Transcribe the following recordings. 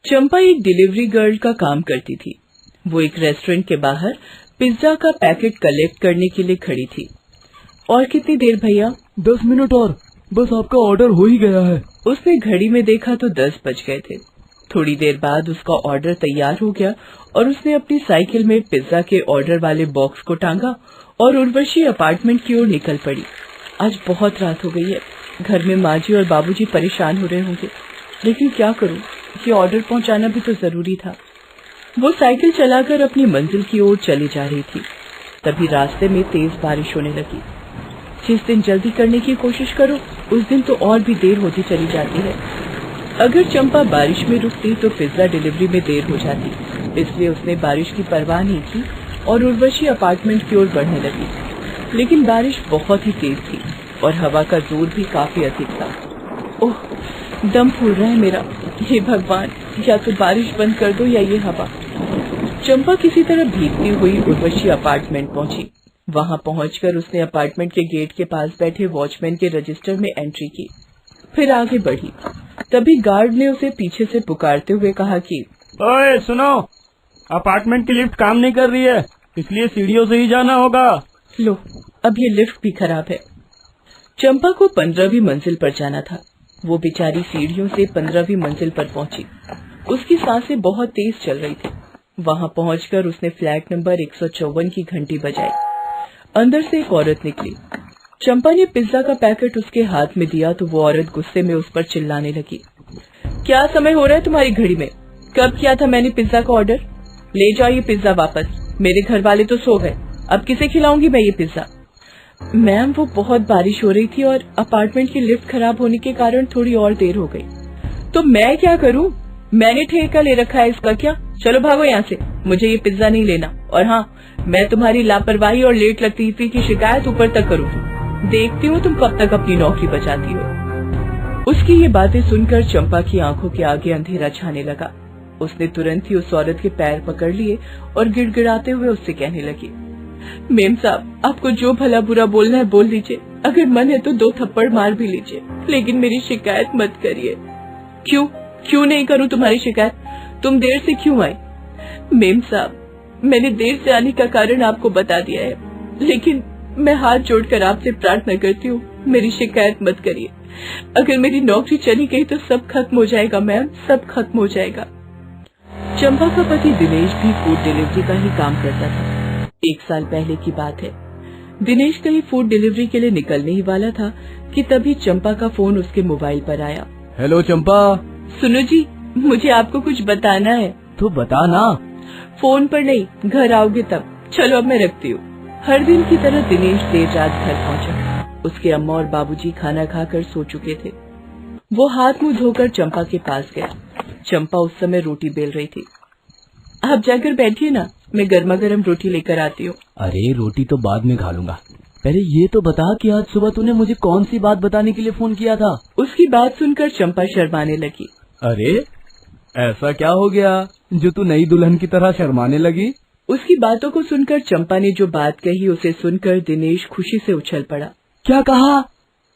चंपा एक delivery girl का काम करती थी। वो एक रेस्टोरेंट के बाहर पिज्जा का पैकेट कलेक्ट करने के लिए खड़ी थी। और कितनी देर भैया? 10 मिनट और, बस आपका ऑर्डर हो ही गया है। उसने घड़ी में देखा तो 10 बज गए थे। थोड़ी देर बाद उसका ऑर्डर तैयार हो गया और उसने अपनी साइकिल में पिज्जा के ऑर्डर वाले बॉक्स को टांगा और उर्वशी अपार्टमेंट की ओर निकल पड़ी। आज बहुत रात हो गई है, घर में माँ जी और बाबूजी परेशान हो रहे होंगे, लेकिन क्या करूं, ये ऑर्डर पहुंचाना भी तो जरूरी था। वो साइकिल चलाकर अपनी मंजिल की ओर चली जा रही थी। तभी रास्ते में तेज बारिश होने लगी। जिस दिन जल्दी करने की कोशिश करो उस दिन तो और भी देर होती चली जाती है। अगर चंपा बारिश में रुकती तो पिज्जा डिलीवरी में देर हो जाती, इसलिए उसने बारिश की परवाह नहीं की और उर्वशी अपार्टमेंट की ओर बढ़ने लगी। लेकिन बारिश बहुत ही तेज थी और हवा का जोर भी काफी अधिक था। ओह, दम फूल रहा है मेरा। हे भगवान, या तो बारिश बंद कर दो या ये हवा। चंपा किसी तरह भीगती हुई उर्वशी अपार्टमेंट पहुंची। वहां पहुंचकर उसने अपार्टमेंट के गेट के पास बैठे वॉचमैन के रजिस्टर में एंट्री की, फिर आगे बढ़ी। तभी गार्ड ने उसे पीछे से पुकारते हुए कहा कि ओए सुनो, अपार्टमेंट की लिफ्ट काम नहीं कर रही है, इसलिए सीढ़ियों से ही जाना होगा। लो, अब ये लिफ्ट भी खराब है। चंपा को 15वीं मंजिल पर जाना था। वो बेचारी सीढ़ियों से 15वीं मंजिल पर पहुंची। उसकी सांसें बहुत तेज चल रही थी। वहां पहुंचकर उसने फ्लैट नंबर 154 की घंटी बजाई। अंदर से एक औरत निकली। चंपा ने पिज्जा का पैकेट उसके हाथ में दिया तो वो औरत गुस्से में उस पर चिल्लाने लगी। क्या समय हो रहा है तुम्हारी घड़ी में? कब किया था मैंने पिज्जा का ऑर्डर? ले जाओ ये पिज्जा वापस। मेरे घर वाले तो सो गए, अब किसे खिलाऊंगी मैं ये पिज्जा? मैम, वो बहुत बारिश हो रही थी और अपार्टमेंट की लिफ्ट खराब होने के कारण थोड़ी और देर हो गई। तो मैं क्या करूं? मैंने ठेका ले रखा है इसका क्या? चलो भागो यहाँ से, मुझे ये पिज्जा नहीं लेना। और हाँ, मैं तुम्हारी लापरवाही और लेट लतीफी की शिकायत ऊपर तक करूंगी। देखती हूँ तुम कब तक अपनी नौकरी बचाती हो। उसकी ये बातें सुनकर चंपा की आंखों के आगे अंधेरा छाने लगा। उसने तुरंत ही उस औरत के पैर पकड़ लिए और गिड़गिड़ाते हुए उससे कहने लगी, मेम साहब, आपको जो भला बुरा बोलना है बोल लीजिए, अगर मन है तो 2 थप्पड़ मार भी लीजिए, लेकिन मेरी शिकायत मत करिए। क्यों नहीं करूं तुम्हारी शिकायत? तुम देर से क्यों आए? मेम साहब, मैंने देर से आने का कारण आपको बता दिया है, लेकिन मैं हाथ जोड़कर आपसे प्रार्थना करती हूँ, मेरी शिकायत मत करिए। अगर मेरी नौकरी चली गई तो सब खत्म हो जाएगा मैम, सब खत्म हो जाएगा। चंपा का पति दिनेश भी फूड डिलीवरी का ही काम करता था। 1 साल पहले की बात है। दिनेश कहीं फूड डिलीवरी के लिए निकलने ही वाला था कि तभी चंपा का फोन उसके मोबाइल पर आया। हेलो चंपा। सुनो जी, मुझे आपको कुछ बताना है। तो बता ना। फोन पर नहीं, घर आओगे तब। चलो अब मैं रखती हूँ। हर दिन की तरह दिनेश देर रात घर पहुँचा। उसके अम्मा और बाबूजी खाना खाकर सो चुके थे। वो हाथ मुंह धोकर चंपा के पास गया। चंपा उस समय रोटी बेल रही थी। आप जाकर बैठिए ना, मैं गर्मा गर्म रोटी लेकर आती हूँ। अरे रोटी तो बाद में खा लूंगा, पहले ये तो बता कि आज सुबह तूने मुझे कौन सी बात बताने के लिए फोन किया था? उसकी बात सुनकर चंपा शर्माने लगी। अरे ऐसा क्या हो गया जो तू नई दुल्हन की तरह शर्माने लगी? उसकी बातों को सुनकर चंपा ने जो बात कही उसे सुनकर दिनेश खुशी से उछल पड़ा। क्या कहा?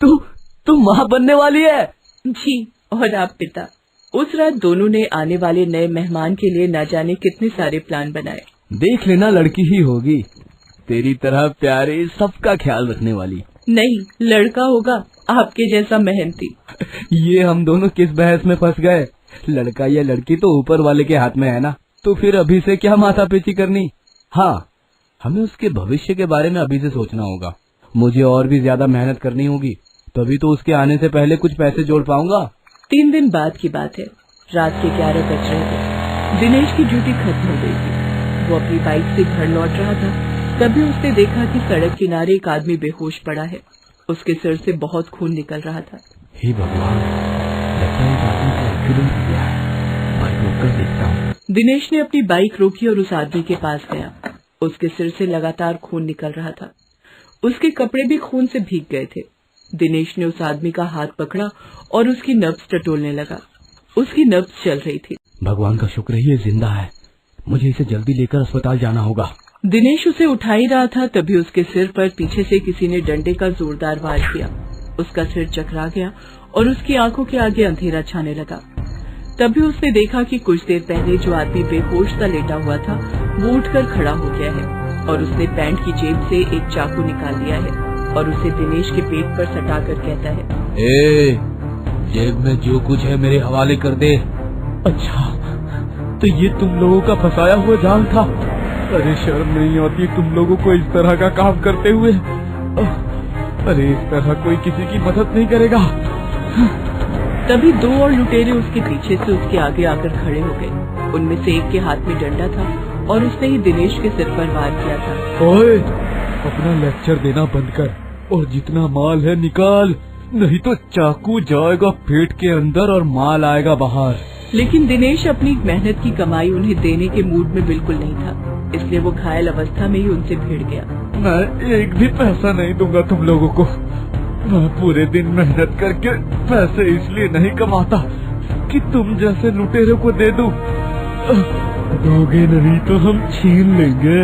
तू माँ बनने वाली है? जी, और आप पिता। उस रात दोनों ने आने वाले नए मेहमान के लिए न जाने कितने सारे प्लान बनाए। देख लेना, लड़की ही होगी, तेरी तरह प्यारे, सबका ख्याल रखने वाली। नहीं, लड़का होगा, आपके जैसा मेहनती। ये हम दोनों किस बहस में फंस गए? लड़का या लड़की तो ऊपर वाले के हाथ में है ना, तो फिर अभी से क्या माथापेची करनी? हाँ, हमें उसके भविष्य के बारे में अभी से सोचना होगा। मुझे और भी ज्यादा मेहनत करनी होगी, तभी तो उसके आने से पहले कुछ पैसे जोड़ पाऊंगा। 3 दिन बाद की बात है। रात के 11 बज रहे थे। दिनेश की ड्यूटी खत्म हो गई थी। वो अपनी बाइक से घर लौट रहा था, तभी उसने देखा कि सड़क किनारे एक आदमी बेहोश पड़ा है। उसके सिर से बहुत खून निकल रहा था। हे भगवान, लगता है इस आदमी को एक्सीडेंट हो गया है। बाइक रोककर देखता हूँ। दिनेश ने अपनी बाइक रोकी और उस आदमी के पास गया। उसके सिर से लगातार खून निकल रहा था। उसके कपड़े भी खून से भीग गए थे। दिनेश ने उस आदमी का हाथ पकड़ा और उसकी नब्ज टटोलने लगा। उसकी नब्ज चल रही थी। भगवान का शुक्र है ये जिंदा है, मुझे इसे जल्दी लेकर अस्पताल जाना होगा। दिनेश उसे उठा ही रहा था, तभी उसके सिर पर पीछे से किसी ने डंडे का जोरदार वार किया। उसका सिर चकरा गया और उसकी आंखों के आगे अंधेरा छाने लगा। तभी उसने देखा कि कुछ देर पहले जो आदमी बेहोश सा लेटा हुआ था वो उठकर खड़ा हो गया है और उसने पैंट की जेब से एक चाकू निकाल लिया है और उसे दिनेश के पेट पर सटाकर कहता है, ए, जेब में जो कुछ है मेरे हवाले कर दे। अच्छा, तो ये तुम लोगों का फंसाया हुआ जाल था। अरे शर्म नहीं आती तुम लोगों को इस तरह का काम करते हुए। अरे इस तरह कोई किसी की मदद नहीं करेगा। तभी दो और लुटेरे उसके पीछे से उसके आगे आकर खड़े हो गए। उनमें से एक के हाथ में डंडा था और उसने ही दिनेश के सिर पर वार किया था। ओए, अपना लेक्चर देना बंद कर और जितना माल है निकाल, नहीं तो चाकू जाएगा पेट के अंदर और माल आएगा बाहर। लेकिन दिनेश अपनी मेहनत की कमाई उन्हें देने के मूड में बिल्कुल नहीं था, इसलिए वो घायल अवस्था में ही उनसे भिड़ गया। मैं एक भी पैसा नहीं दूंगा तुम लोगों को। मैं पूरे दिन मेहनत करके पैसे इसलिए नहीं कमाता कि तुम जैसे लुटेरों को दे दूं। दोगे नहीं तो हम छीन लेंगे।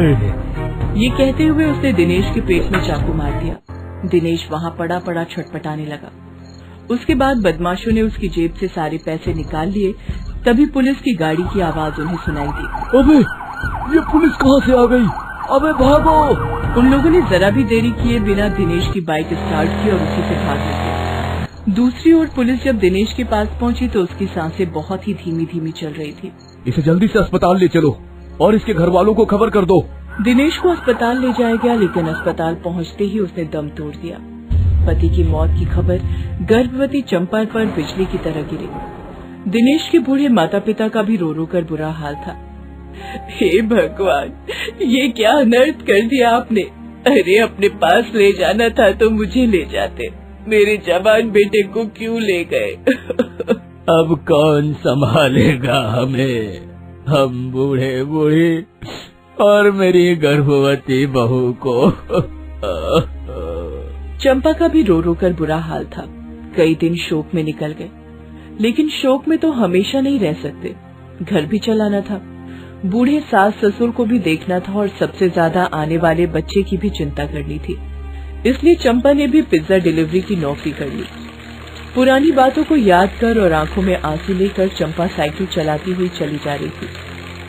ये कहते हुए उसने दिनेश के पेट में चाकू मार दिया। दिनेश वहाँ पड़ा पड़ा छटपटाने लगा। उसके बाद बदमाशों ने उसकी जेब से सारे पैसे निकाल लिए। तभी पुलिस की गाड़ी की आवाज उन्हें सुनाई दी। अबे, ये पुलिस कहाँ से आ गई? अबे भागो! उन लोगों ने जरा भी देरी किए बिना दिनेश की बाइक स्टार्ट की और उसी से भाग निकले। दूसरी ओर पुलिस जब दिनेश के पास पहुंची तो उसकी सांसें बहुत ही धीमी धीमी चल रही थी। इसे जल्दी से अस्पताल ले चलो और इसके घर वालों को खबर कर दो। दिनेश को अस्पताल ले जाया गया, लेकिन अस्पताल पहुंचते ही उसने दम तोड़ दिया। पति की मौत की खबर गर्भवती चंपा पर बिजली की तरह गिरी। दिनेश के बूढ़े माता पिता का भी रो रो कर बुरा हाल था। हे भगवान, ये क्या अनर्थ कर दिया आपने। अरे अपने पास ले जाना था तो मुझे ले जाते, मेरे जवान बेटे को क्यों ले गए? अब कौन संभालेगा हमें, हम बूढ़े बूढ़ी और मेरी गर्भवती बहू को। चंपा का भी रो रो कर बुरा हाल था। कई दिन शोक में निकल गए, लेकिन शोक में तो हमेशा नहीं रह सकते। घर भी चलाना था, बूढ़े सास ससुर को भी देखना था और सबसे ज्यादा आने वाले बच्चे की भी चिंता करनी थी। इसलिए चंपा ने भी पिज्जा डिलीवरी की नौकरी कर ली। पुरानी बातों को याद कर और आंखों में आंसू लेकर चंपा साइकिल चलाती हुई चली जा रही थी।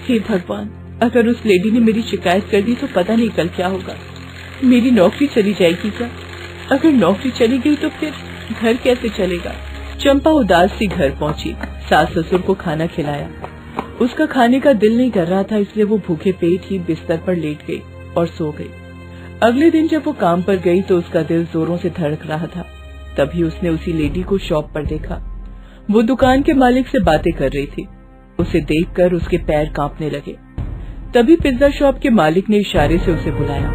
हे भगवान, अगर उस लेडी ने मेरी शिकायत कर दी तो पता नहीं कल क्या होगा। मेरी नौकरी चली जाएगी क्या? अगर नौकरी चली गई तो फिर घर कैसे चलेगा? चंपा उदास सी घर पहुंची। सास ससुर को खाना खिलाया। उसका खाने का दिल नहीं कर रहा था, इसलिए वो भूखे पेट ही बिस्तर पर लेट गई और सो गई। अगले दिन जब वो काम पर गई तो उसका दिल जोरों से धड़क रहा था। तभी उसने उसी लेडी को शॉप पर देखा। वो दुकान के मालिक से बातें कर रही थी। उसे देखकर उसके पैर कांपने लगे। तभी पिज्जा शॉप के मालिक ने इशारे से उसे बुलाया।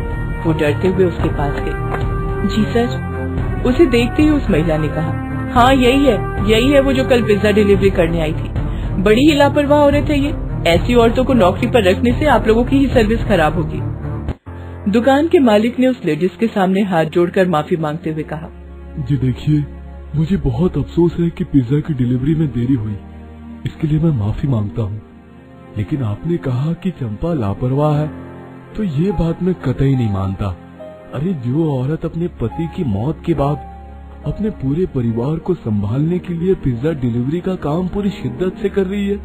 वो डरते हुए उसके पास गई। जी सर। उसे देखते ही उस महिला ने कहा, हाँ यही है वो जो कल पिज्जा डिलीवरी करने आई थी। बड़ी ही लापरवाह औरत है ये। ऐसी औरतों को नौकरी पर रखने से आप लोगों की ही सर्विस खराब होगी। दुकान के मालिक ने उस लेडीज के सामने हाथ जोड़कर माफी मांगते हुए कहा, जी देखिए, मुझे बहुत अफसोस है कि पिज्जा की डिलीवरी में देरी हुई, इसके लिए मैं माफी मांगता हूँ। लेकिन आपने कहा कि चंपा लापरवाह है, तो ये बात मैं कतई नहीं मानता। अरे जो औरत अपने पति की मौत के बाद अपने पूरे परिवार को संभालने के लिए पिज्जा डिलीवरी का काम पूरी शिद्दत से कर रही है,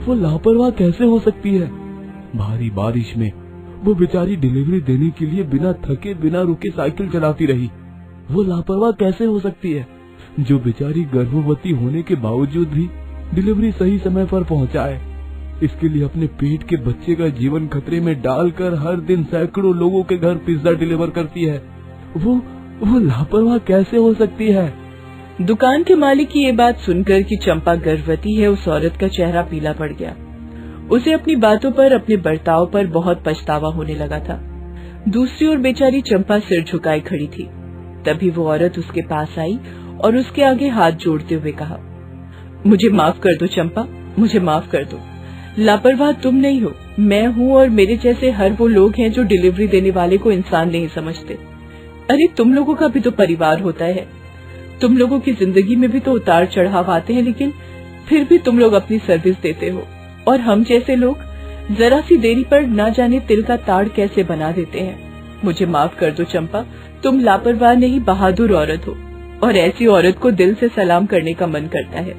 वो लापरवाह कैसे हो सकती है? भारी बारिश में वो बेचारी डिलीवरी देने के लिए बिना थके बिना रुके साइकिल चलाती रही। वो लापरवाह कैसे हो सकती है जो बेचारी गर्भवती होने के बावजूद भी डिलीवरी सही समय पर पहुंचाए? इसके लिए अपने पेट के बच्चे का जीवन खतरे में डालकर हर दिन सैकड़ों लोगों के घर पिज्जा डिलीवर करती है। वो लापरवाह कैसे हो सकती है? दुकान के मालिक की ये बात सुनकर कि चंपा गर्भवती है, उस औरत का चेहरा पीला पड़ गया। उसे अपनी बातों पर, अपने बर्ताव पर बहुत पछतावा होने लगा था। दूसरी ओर बेचारी चंपा सिर झुकाए खड़ी थी। तभी वो औरत उसके पास आई और उसके आगे हाथ जोड़ते हुए कहा, मुझे माफ कर दो चंपा, मुझे माफ कर दो। लापरवाह तुम नहीं हो, मैं हूँ और मेरे जैसे हर वो लोग हैं जो डिलीवरी देने वाले को इंसान नहीं समझते। अरे तुम लोगों का भी तो परिवार होता है, तुम लोगों की जिंदगी में भी तो उतार चढ़ाव आते हैं, लेकिन फिर भी तुम लोग अपनी सर्विस देते हो और हम जैसे लोग जरा सी देरी पर ना जाने तिल का ताड़ कैसे बना देते हैं। मुझे माफ कर दो चंपा, तुम लापरवाह नहीं बहादुर औरत हो और ऐसी औरत को दिल से सलाम करने का मन करता है।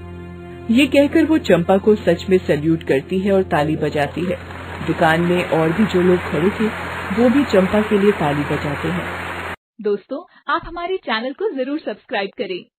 ये कहकर वो चंपा को सच में सल्यूट करती है और ताली बजाती है। दुकान में और भी जो लोग खड़े थे वो भी चंपा के लिए ताली बजाते हैं। दोस्तों, आप हमारे चैनल को जरूर सब्सक्राइब करें